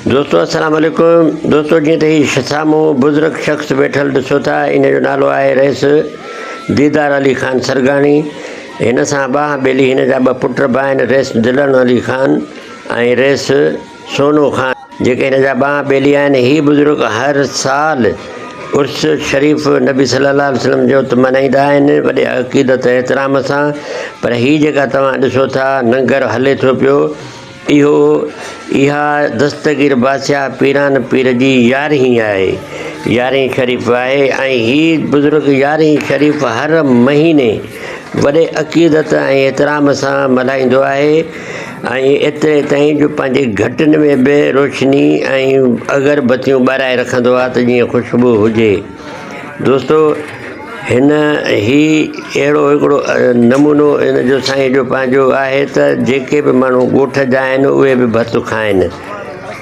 दोस्तों अस्सलाम वालेकुम। दोस्तों जी तो ही साम्हूं बुज़ुर्ग शख़्स वेठल ॾिसो था, इन जो नालो आहे रईस दीदार अली ख़ान सरगाणी। हिन सां ॿाह ॿेली हिन जा ॿ पुट बि आहिनि, रईस दिलन अली ख़ान ऐं रईस सोनो ख़ान, जेके हिन जा ॿाह ॿेली आहिनि। ही बुज़ुर्ग हर साल उर्स शरीफ़ नबी सल्लल्लाहु अलैहि वसल्लम जो मल्हाईंदा आहिनि वॾे अक़ीदत एतिराम सां। पर हीअ जेका तव्हां ॾिसो था लंगर हले थो पियो, इहा दस्तगीर बादशाह पीरान पीर जी 11हीं आहे, 11हीं शरीफ़ आहे। ऐं हीअ बुज़ुर्ग 11हीं शरीफ़ हर महीने वॾे अक़ीदत ऐं एतिराम सां मल्हाईंदो आहे। ऐं एतिरे ताईं जो पंहिंजे घटिनि में बि रोशनी ऐं अगरबत्तियूं ॿाराए रखंदो आहे त जीअं ख़ुशबू हुजे। दोस्तो ही अहिड़ो हिकिड़ो नमूनो हिन जो साईं जो पंहिंजो आहे त जेके बि माण्हू ॻोठ जा आहिनि उहे बि भतु खाइनि,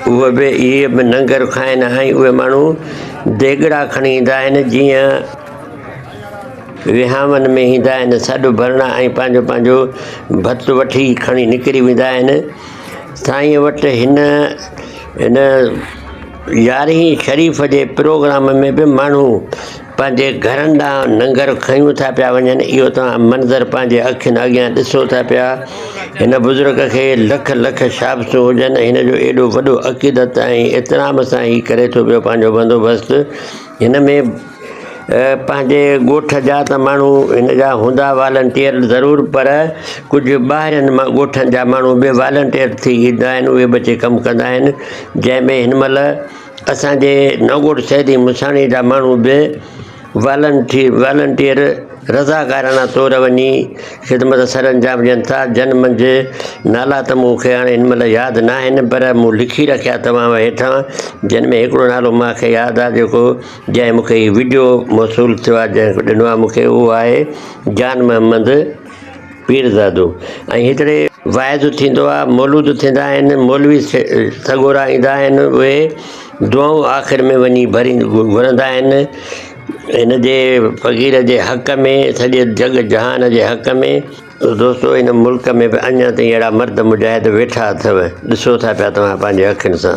उहे बि इहे बि लंगर खाइनि। ऐं उहे माण्हू देगिड़ा खणी ईंदा आहिनि, जीअं विहांवनि में ईंदा आहिनि सॾु भरणु, ऐं पंहिंजो पंहिंजो भतु वठी खणी निकिरी वेंदा आहिनि साईं वटि। हिन 11हीं शरीफ़ जे प्रोग्राम में बि माण्हू पंहिंजे घरनि ॾांहुं लंगर खयूं था पिया वञनि। इहो तव्हां मंज़र पंहिंजे अखियुनि अॻियां ॾिसो था पिया। हिन बुज़ुर्ग खे लख लख शाबसूं हुजनि, हिन जो एॾो वॾो अक़ीदत ऐं एतिराम सां ही करे थो पियो पंहिंजो बंदोबस्तु। हिन में पंहिंजे ॻोठ जा त माण्हू हिन जा हूंदा वॉलंटियर ज़रूरु, पर कुझु ॿाहिरिनि मां ॻोठनि जा माण्हू बि वॉलंटियर थी ईंदा आहिनि, उहे बि अची कमु कंदा आहिनि। जंहिंमें हिन महिल असांजे नवगोड़ सैदी मुसाणी जा माण्हू बि वॉलंटियर रज़ाकाराना तौर वञी ख़िदमत सर अंजाम ॾियनि था। जन मंझि नाला त मूंखे हाणे हिन महिल यादि न आहिनि, पर मूं लिखी रखिया तव्हां हेठां, जिन में हिकिड़ो नालो मूंखे यादि आहे, जेको जंहिं मूंखे हीउ वीडियो मौसूलु थियो आहे, जंहिं ॾिनो आहे मूंखे, उहो आहे जान मोहम्मद पीरज़ादो। ऐं हिकिड़े वाइज़ थींदो आहे, मौलूद थींदा आहिनि, मौलवी सगोरा ईंदा आहिनि, उहे दुआऊं आख़िर में वञी भरी घुरंदा आहिनि हिन जे फ़क़ीर जे हक़ में, सॼे जग जहान जे हक़ में। दोस्तो हिन मुल्क में बि अञा ताईं अहिड़ा मर्द मुजाहिद वेठा अथव, ॾिसो था पिया तव्हां पंहिंजे अखियुनि सां।